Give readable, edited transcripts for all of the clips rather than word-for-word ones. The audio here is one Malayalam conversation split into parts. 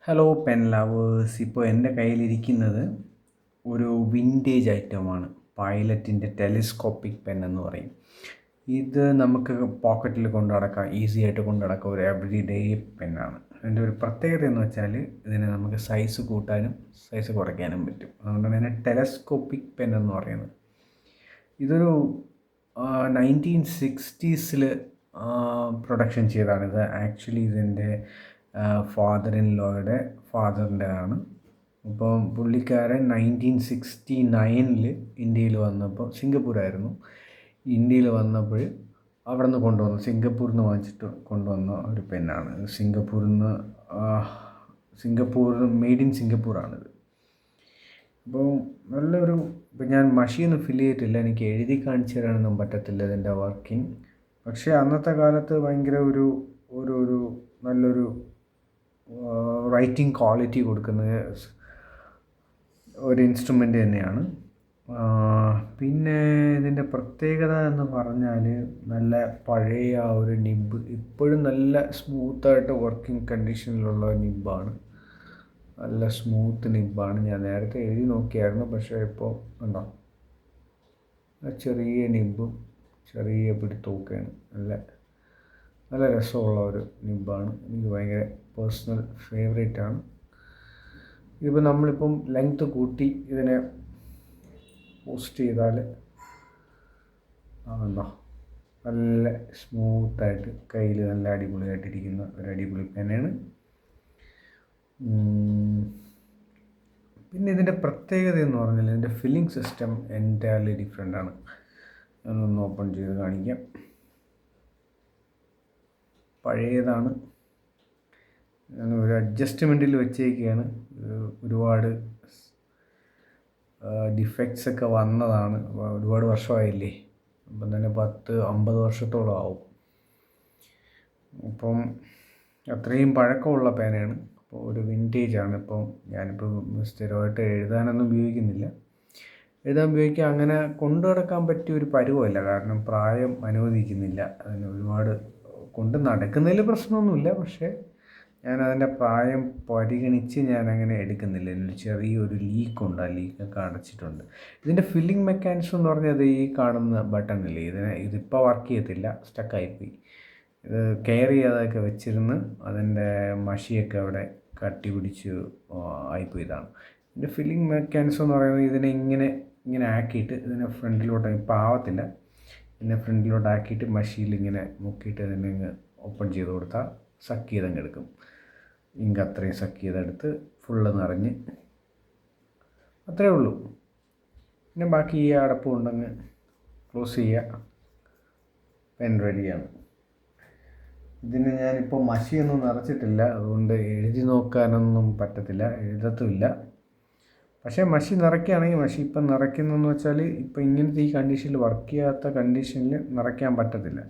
Hello pen lovers. ഇപ്പോൾ എൻ്റെ കയ്യിലിരിക്കുന്നത് ഒരു വിൻറ്റേജ് ഐറ്റമാണ്. പൈലറ്റിൻ്റെ ടെലിസ്കോപ്പിക് പെൻ എന്ന് പറയും. ഇത് നമുക്ക് പോക്കറ്റിൽ കൊണ്ടു നടക്കാം, ഈസി ആയിട്ട് കൊണ്ടു നടക്കാം. ഒരു എവറി ഡേ പെന്നാണ്. അതിൻ്റെ ഒരു പ്രത്യേകത എന്ന് വെച്ചാൽ ഇതിന് നമുക്ക് സൈസ് കൂട്ടാനും സൈസ് കുറയ്ക്കാനും പറ്റും. അതുകൊണ്ടാണ് ഇതിനെ ടെലസ്കോപ്പിക് പെൻ എന്ന് പറയുന്നത്. ഇതൊരു 1960s പ്രൊഡക്ഷൻ ചെയ്തതാണിത്. ആക്ച്വലി ഇതിൻ്റെ ഫാദർ ഇൻ ലോയുടെ ഫാദറിൻ്റെ ആണ്. അപ്പം പുള്ളിക്കാരൻ 1969 ഇന്ത്യയിൽ വന്നപ്പോൾ, സിംഗപ്പൂരായിരുന്നു, ഇന്ത്യയിൽ വന്നപ്പോൾ അവിടെ നിന്ന് കൊണ്ടുവന്നു, സിംഗപ്പൂരിൽ നിന്ന് വാങ്ങിച്ചിട്ട് കൊണ്ടുവന്ന ഒരു പെന്നാണ്. സിംഗപ്പൂർ മെയ്ഡ് ഇൻ സിംഗപ്പൂറാണിത്. അപ്പോൾ നല്ലൊരു, ഇപ്പം ഞാൻ മഷിയൊന്നും ഫില്ല് ചെയ്തിട്ടില്ല, എനിക്ക് എഴുതി കാണിച്ചു തരാനൊന്നും പറ്റത്തില്ല ഇതിൻ്റെ വർക്കിംഗ്. പക്ഷേ അന്നത്തെ കാലത്ത് ഭയങ്കര ഒരു ഒരു ഒരു നല്ലൊരു റൈറ്റിംഗ് ക്വാളിറ്റി കൊടുക്കുന്ന ഒരു ഇൻസ്ട്രുമെൻ്റ് തന്നെയാണ്. പിന്നെ ഇതിൻ്റെ പ്രത്യേകത എന്ന് പറഞ്ഞാൽ നല്ല പഴയ ആ ഒരു നിബ്ബ്, ഇപ്പോഴും നല്ല സ്മൂത്തായിട്ട് വർക്കിംഗ് കണ്ടീഷനിലുള്ള നിബ്ബാണ്. നല്ല സ്മൂത്ത് നിബ്ബാണ്. ഞാൻ നേരത്തെ എഴുതി നോക്കിയായിരുന്നു, പക്ഷേ ഇപ്പോൾ ഉണ്ടോ ചെറിയ നിബ്ബും ചെറിയ പിടുത്തമൊക്കെയാണ്. നല്ല രസമുള്ള ഒരു നിബ്ബാണ്. എനിക്ക് ഭയങ്കര പേഴ്സണൽ ഫേവറേറ്റാണ്. ഇതിപ്പോൾ നമ്മളിപ്പം ലെങ്ത്ത് കൂട്ടി ഇതിനെ പോസ്റ്റ് ചെയ്താൽ ഉണ്ടോ നല്ല സ്മൂത്തായിട്ട് കയ്യിൽ നല്ല അടിപൊളിയായിട്ടിരിക്കുന്ന ഒരു അടിപൊളി പെനാണ്. പിന്നെ ഇതിൻ്റെ പ്രത്യേകത എന്ന് പറഞ്ഞാൽ ഇതിൻ്റെ ഫില്ലിംഗ് സിസ്റ്റം എൻറ്റയർലി ഡിഫറെൻ്റ് ആണ്. ഞാനൊന്ന് ഓപ്പൺ ചെയ്ത് കാണിക്കാം. പഴയതാണ്, ഒരു അഡ്ജസ്റ്റ്മെൻറ്റിൽ വെച്ചേക്കുകയാണ്. ഒരുപാട് ഡിഫക്ട്സ് ഒക്കെ വന്നതാണ്. ഒരുപാട് വർഷമായില്ലേ, അപ്പം തന്നെ 10-50 വർഷത്തോളം ആവും. അപ്പം അത്രയും പഴക്കമുള്ള പേനയാണ്. അപ്പോൾ ഒരു വിൻറ്റേജാണ്. ഇപ്പം ഞാനിപ്പോൾ സ്ഥിരമായിട്ട് എഴുതാനൊന്നും ഉപയോഗിക്കുന്നില്ല. എഴുതാൻ ഉപയോഗിക്കുക അങ്ങനെ കൊണ്ടു നടക്കാൻ പറ്റിയ ഒരു പരുവമല്ല, കാരണം പ്രായം അനുവദിക്കുന്നില്ല. അതിന് ഒരുപാട് കൊണ്ട് നടക്കുന്നതിൽ പ്രശ്നമൊന്നുമില്ല, പക്ഷേ ഞാനതിൻ്റെ പ്രായം പരിഗണിച്ച് ഞാനങ്ങനെ എടുക്കുന്നില്ല. ഇതിന് ചെറിയൊരു ലീക്കുണ്ട്, ആ ലീക്കൊക്കെ അടച്ചിട്ടുണ്ട്. ഇതിൻ്റെ ഫില്ലിംഗ് മെക്കാനിസം എന്ന് പറഞ്ഞാൽ ഈ കാണുന്ന ബട്ടണില്ലേ, ഇതിപ്പോൾ വർക്ക് ചെയ്യത്തില്ല, സ്റ്റക്കായിപ്പോയി. ഇത് കെയർ ചെയ്യാതൊക്കെ വെച്ചിരുന്ന് അതിൻ്റെ മഷിയൊക്കെ അവിടെ കട്ടി പിടിച്ച് ആയിപ്പോയതാണ്. ഇതിൻ്റെ ഫില്ലിംഗ് മെക്കാനിസം എന്ന് പറയുന്നത് ഇതിനെ ഇങ്ങനെ ആക്കിയിട്ട് ഇതിനെ ഫ്രണ്ടിലോട്ട്, ഇപ്പോൾ ആവത്തില്ല, ഇതിനെ ഫ്രണ്ടിലോട്ടാക്കിയിട്ട് മഷിയിൽ ഇങ്ങനെ മുക്കിയിട്ട് ഇതിനെ ഓപ്പൺ ചെയ്ത് കൊടുത്താൽ സക്ക് ചെയ്തങ്ങ് എടുക്കും. ഇങ്ക് അത്രയും സക്ക് ചെയ്തെടുത്ത് ഫുള്ള് നിറഞ്ഞ് അത്രയേ ഉള്ളൂ. പിന്നെ ബാക്കി ഈ അടപ്പ് കൊണ്ടങ്ങ് ക്ലോസ് ചെയ്യുക, പെൻ റെഡിയാണ്. ഇതിന് ഞാനിപ്പോൾ മഷിയൊന്നും നിറച്ചിട്ടില്ല, അതുകൊണ്ട് എഴുതി നോക്കാനൊന്നും പറ്റത്തില്ല, എഴുതത്തുമില്ല. പക്ഷേ മഷി നിറയ്ക്കുകയാണെങ്കിൽ, മഷി ഇപ്പം നിറയ്ക്കുന്നതെന്ന് വെച്ചാൽ ഇപ്പം ഇങ്ങനത്തെ ഈ കണ്ടീഷനിൽ വർക്ക് ചെയ്യാത്ത കണ്ടീഷനിൽ നിറയ്ക്കാൻ പറ്റത്തില്ല.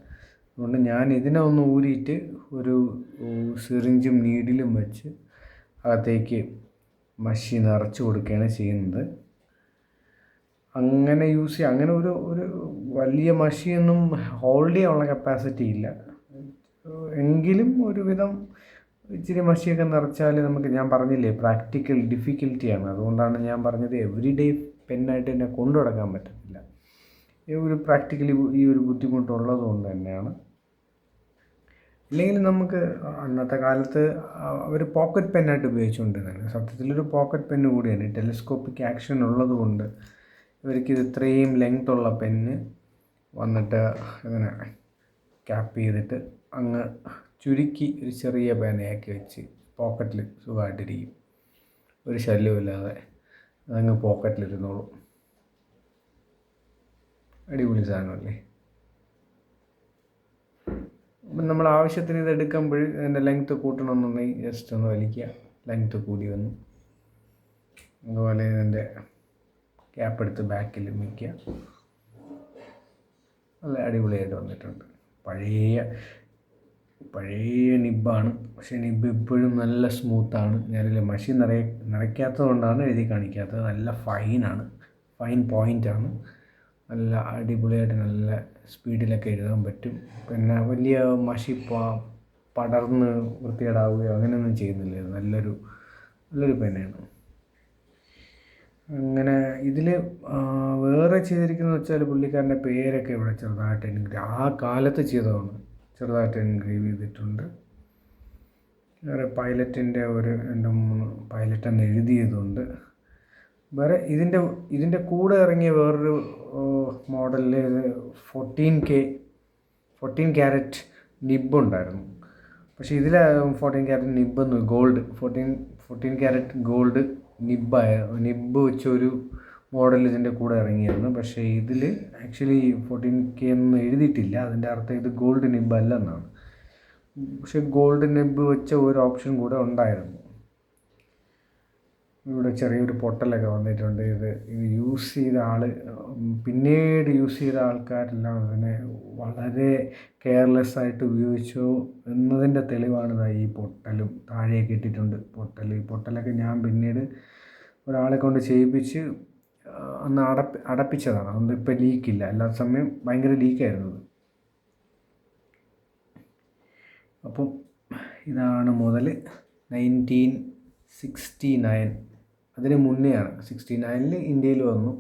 അതുകൊണ്ട് ഞാൻ ഇതിനെ ഒന്ന് ഊരിയിട്ട് ഒരു സിറിഞ്ചും നീഡിലും വെച്ച് അകത്തേക്ക് മഷി നിറച്ച് കൊടുക്കുകയാണ് ചെയ്യുന്നത്. അങ്ങനെ യൂസ് ചെയ്യുക, അങ്ങനെ ഒരു വലിയ മഷിയൊന്നും ഹോൾഡ് ചെയ്യാനുള്ള കപ്പാസിറ്റി ഇല്ല. എങ്കിലും ഒരുവിധം ഇച്ചിരി മഷിയൊക്കെ നിറച്ചാൽ നമുക്ക്, ഞാൻ പറഞ്ഞില്ലേ, പ്രാക്ടിക്കൽ ഡിഫിക്കൽറ്റിയാണ്. അതുകൊണ്ടാണ് ഞാൻ പറഞ്ഞത് എവറി ഡേ പെന്നായിട്ട് എന്നെ കൊണ്ടു നടക്കാൻ പറ്റത്തില്ല. ഒരു പ്രാക്ടിക്കലി ഈ ഒരു ബുദ്ധിമുട്ടുള്ളത് കൊണ്ട് തന്നെയാണ്. ഇല്ലെങ്കിൽ നമുക്ക് അന്നത്തെ കാലത്ത് ഒരു പോക്കറ്റ് പെന്നായിട്ട് ഉപയോഗിച്ചുകൊണ്ടിരുന്നത്, സത്യത്തിലൊരു പോക്കറ്റ് പെന്ന് കൂടിയാണ്. ടെലിസ്കോപ്പിക് ആക്ഷൻ ഉള്ളത് കൊണ്ട് ഇവർക്കിത് ഇത്രയും ലെങ്ത് ഉള്ള പെന്ന് വന്നിട്ട് ഇങ്ങനെ ക്യാപ്പ് ചെയ്തിട്ട് അങ്ങ് ചുരുക്കി ഒരു ചെറിയ പേനയാക്കി വെച്ച് പോക്കറ്റിൽ സുഖമായിട്ടിരിക്കും, ഒരു ശല്യമില്ലാതെ അതങ്ങ് പോക്കറ്റിലിരുന്നോളും. അടിപൊളി സാധനമല്ലേ. അപ്പം നമ്മൾ ആവശ്യത്തിന് ഇത് എടുക്കുമ്പോൾ അതിൻ്റെ ലെങ്ത്ത് കൂട്ടണമെന്നുണ്ടെങ്കിൽ ജസ്റ്റ് ഒന്ന് വലിക്കുക, ലെങ്ത്ത് കൂടി വന്നു. അതുപോലെ ഇതിൻ്റെ ക്യാപ്പ് എടുത്ത് ബാക്കിൽ വയ്ക്കുക, നല്ല അടിപൊളിയായിട്ട് വന്നിട്ടുണ്ട്. പഴയ നിബ്ബാണ്, പക്ഷേ നിബ്ബ് ഇപ്പോഴും നല്ല സ്മൂത്താണ്. ഞാനിൽ മഷി നിറയ്ക്കാത്തത് കൊണ്ടാണ് എഴുതി കാണിക്കാത്തത്. നല്ല ഫൈനാണ്, ഫൈൻ പോയിൻ്റാണ്. നല്ല അടിപൊളിയായിട്ട് നല്ല സ്പീഡിലൊക്കെ എഴുതാൻ പറ്റും. പിന്നെ വലിയ മഷി പടർന്ന് വൃത്തികേടാവുകയോ അങ്ങനെയൊന്നും ചെയ്യുന്നില്ല. നല്ലൊരു നല്ലൊരു പേനയാണ്. അങ്ങനെ ഇതിൽ വേറെ ചെയ്തിരിക്കുന്നത് വെച്ചാൽ പുള്ളിക്കാരൻ്റെ പേരൊക്കെ ഇവിടെ ചെറുതായിട്ട് എൻഗ്രേവ്, ആ കാലത്ത് ചെയ്തതാണ്, ചെറുതായിട്ട് എൻഗ്രേവ് ചെയ്തിട്ടുണ്ട്. വേറെ പൈലറ്റിൻ്റെ ഒരു 2-3 പൈലറ്റ് എന്ന് എഴുതിയതുണ്ട്. വേറെ ഇതിൻ്റെ കൂടെ ഇറങ്ങിയ വേറൊരു മോഡലിൽ 14 ക്യാരറ്റ് നിബ് ഉണ്ടായിരുന്നു. പക്ഷേ ഇതിൽ 14 ക്യാരറ്റ് നിബ്ബൊന്നും ഗോൾഡ് 14 ക്യാരറ്റ് ഗോൾഡ് നിബ്ബ് വെച്ചൊരു മോഡൽ ഇതിൻ്റെ കൂടെ ഇറങ്ങിയിരുന്നു. പക്ഷേ ഇതിൽ ആക്ച്വലി 14K ഒന്നും എഴുതിയിട്ടില്ല. അതിൻ്റെ അർത്ഥം ഇത് ഗോൾഡ് നിബ്ബ് അല്ലെന്നാണ്. പക്ഷേ ഗോൾഡ് നിബ്ബ് വെച്ച ഒരു ഓപ്ഷൻ കൂടെ ഉണ്ടായിരുന്നു. ഇവിടെ ചെറിയൊരു പൊട്ടലൊക്കെ വന്നിട്ടുണ്ട്. ഇത് യൂസ് ചെയ്ത പിന്നീട് യൂസ് ചെയ്ത ആൾക്കാരെല്ലാം അതിനെ വളരെ കെയർലെസ് ആയിട്ട് ഉപയോഗിച്ചു എന്നതിൻ്റെ തെളിവാണ് ഈ പൊട്ടലും താഴെയൊക്കെ ഇട്ടിട്ടുണ്ട്. ഈ പൊട്ടലൊക്കെ ഞാൻ പിന്നീട് ഒരാളെ കൊണ്ട് ചെയ്യിപ്പിച്ച് അന്ന് അടപ്പിച്ചതാണ്. അതുകൊണ്ട് ഇപ്പം ലീക്കില്ല. എല്ലാ സമയം ഭയങ്കര ലീക്കായിരുന്നു. അപ്പം ഇതാണ് മുതൽ 1969. അതിന് മുന്നെയാണ് 69-ൽ ഇന്ത്യയിൽ വന്നു.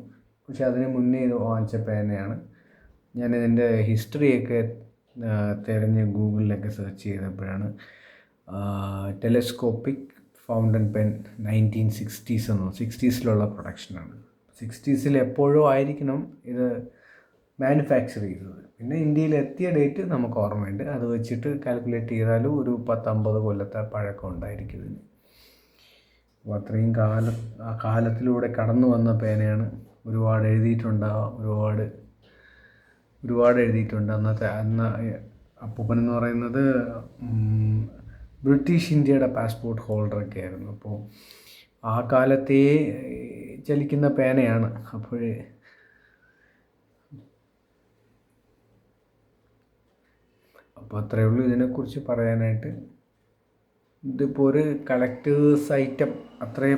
പക്ഷെ അതിന് മുന്നേ ഇത് വാങ്ങിച്ച പേനയാണ്. ഞാനിതിൻ്റെ ഹിസ്റ്ററിയൊക്കെ തിരഞ്ഞ് ഗൂഗിളിലൊക്കെ സെർച്ച് ചെയ്തപ്പോഴാണ് ടെലസ്കോപ്പിക് ഫൗണ്ടൻ പെൻ 1960s 60സിലുള്ള പ്രൊഡക്ഷനാണ്. 60സിൽ എപ്പോഴോ ആയിരിക്കണം ഇത് മാനുഫാക്ചർ ചെയ്തത്. പിന്നെ ഇന്ത്യയിൽ എത്തിയ ഡേറ്റ് നമുക്ക് ഓർമ്മയുണ്ട്. അത് വെച്ചിട്ട് കാൽക്കുലേറ്റ് ചെയ്താലും ഒരു 10-50 കൊല്ലത്തെ പഴക്കം ഉണ്ടായിരിക്കും ഇതിന്. അപ്പോൾ അത്രയും കാലത്തിലൂടെ കടന്നു വന്ന പേനയാണ്. ഒരുപാട് എഴുതിയിട്ടുണ്ട്. അന്ന് അപ്പൂപ്പനെന്ന് പറയുന്നത് ബ്രിട്ടീഷ് ഇന്ത്യയുടെ പാസ്പോർട്ട് ഹോൾഡറൊക്കെ ആയിരുന്നു. അപ്പോൾ ആ കാലത്തേ ചലിക്കുന്ന പേനയാണ്. അപ്പോൾ അത്രയേ ഉള്ളൂ ഇതിനെക്കുറിച്ച് പറയാനായിട്ട്. ഇതിപ്പോൾ ഒരു കളക്ടേഴ്സ് ഐറ്റം അത്രയേ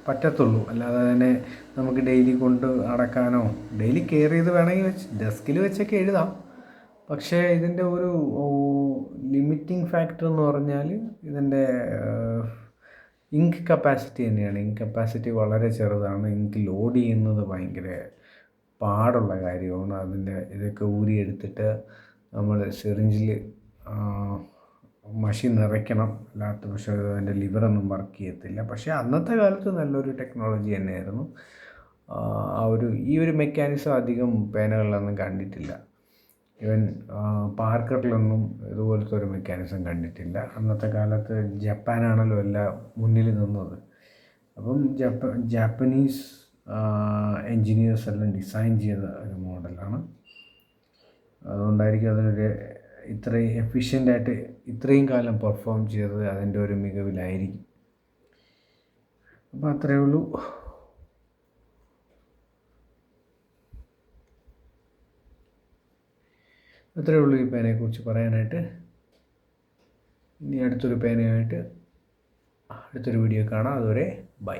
പറ്റത്തുള്ളൂ. അല്ലാതെ തന്നെ നമുക്ക് ഡെയിലി കൊണ്ട് നടക്കാനോ ഡെയിലി കെയർ ചെയ്ത് വേണമെങ്കിൽ ഡെസ്കിൽ വെച്ചൊക്കെ എഴുതാം. പക്ഷേ ഇതിൻ്റെ ഒരു ലിമിറ്റിംഗ് ഫാക്ടർ എന്ന് പറഞ്ഞാൽ ഇതിൻ്റെ ഇങ്ക് കപ്പാസിറ്റി തന്നെയാണ്. ഇങ്ക് കപ്പാസിറ്റി വളരെ ചെറുതാണ്. ഇങ്ക് ലോഡ് ചെയ്യുന്നത് ഭയങ്കര പാടുള്ള കാര്യമാണ്. ഇതൊക്കെ ഊരിയെടുത്തിട്ട് നമ്മൾ സിറിഞ്ചിൽ മഷി നിറയ്ക്കണം. അല്ലാത്ത പക്ഷേ അതിൻ്റെ ലിവറൊന്നും വർക്ക് ചെയ്യത്തില്ല. പക്ഷേ അന്നത്തെ കാലത്ത് നല്ലൊരു ടെക്നോളജി തന്നെയായിരുന്നു. ഈ ഒരു മെക്കാനിസം അധികം പേനകളിലൊന്നും കണ്ടിട്ടില്ല. ഈവൻ പാർക്കറിലൊന്നും ഇതുപോലത്തെ ഒരു മെക്കാനിസം കണ്ടിട്ടില്ല. അന്നത്തെ കാലത്ത് ജപ്പാനാണല്ലോ എല്ലാം മുന്നിൽ നിന്നത്. അപ്പം ജാപ്പനീസ് എൻജിനീയേഴ്സ് എല്ലാം ഡിസൈൻ ചെയ്ത ഒരു മോഡലാണ്. അതുകൊണ്ടായിരിക്കും അതിനൊരു ഇത്രയും എഫിഷ്യൻ്റായിട്ട് ഇത്രയും കാലം പെർഫോം ചെയ്തത് അതിൻ്റെ ഒരു മികവിലായിരിക്കും. അപ്പോൾ അത്രയേ ഉള്ളൂ. ഈ പേനയെക്കുറിച്ച് പറയാനായിട്ട്. ഇനി അടുത്തൊരു പേനയായിട്ട് അടുത്തൊരു വീഡിയോ കാണാം. അതുവരെ ബൈ.